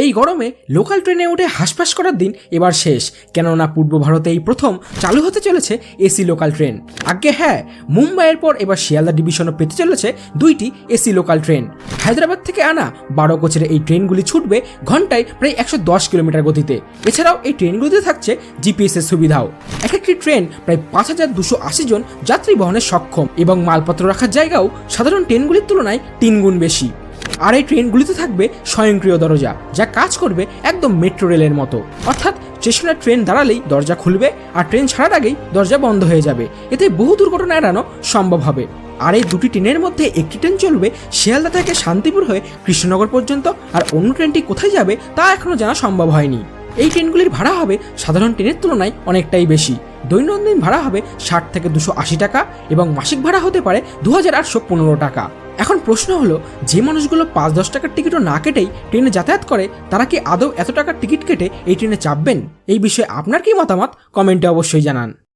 এই গরমে লোকাল ট্রেনে উঠে হাঁসফাঁস করার দিন এবার শেষ, কেননা পূর্ব ভারতে এই প্রথম চালু হতে চলেছে এসি লোকাল ট্রেন। আগে হ্যাঁ, মুম্বাইয়ের পর এবার শিয়ালদা ডিভিশনও পেতে চলেছে 2টি এসি লোকাল ট্রেন। হায়দ্রাবাদ থেকে আনা 12 কোচের এই ট্রেনগুলি ছুটবে ঘন্টায় প্রায় 110 কিলোমিটার গতিতে। এছাড়াও এই ট্রেনগুলিতে থাকছে জিপিএস এর সুবিধাও। এক একটি ট্রেন প্রায় 5280 জন যাত্রী বহনে সক্ষম এবং মালপত্র রাখার জায়গাও সাধারণ ট্রেনগুলির তুলনায় 3 গুণ বেশি। আর এই ট্রেনগুলিতে থাকবে স্বয়ংক্রিয় দরজা, যা কাজ করবে একদম মেট্রো রেলের মতো। অর্থাৎ স্টেশনে ট্রেন দাঁড়ালেই দরজা খুলবে আর ট্রেন ছাড়ার আগেই দরজা বন্ধ হয়ে যাবে। এতে বহু দুর্ঘটনা এড়ানো সম্ভব হবে। আর এই দুটি ট্রেনের মধ্যে একটি ট্রেন চলবে শিয়ালদা থেকে শান্তিপুর হয়ে কৃষ্ণনগর পর্যন্ত, আর অন্য ট্রেনটি কোথায় যাবে তা এখনও জানা সম্ভব হয়নি। এই ট্রেনগুলির ভাড়া হবে সাধারণ ট্রেনের তুলনায় অনেকটাই বেশি। দৈনন্দিন ভাড়া হবে 60 থেকে 280 টাকা এবং মাসিক ভাড়া হতে পারে 2815 টাকা। এখন প্রশ্ন হলো, যে মানুষগুলো 5-10 টাকার টিকিটও না কেটেই ট্রেনে যাতায়াত করে, তারা কি আদৌ এত টাকার টিকিট কেটে এই ট্রেনে চাপবেন? এই বিষয়ে আপনার কি মতামত কমেন্টে অবশ্যই জানান।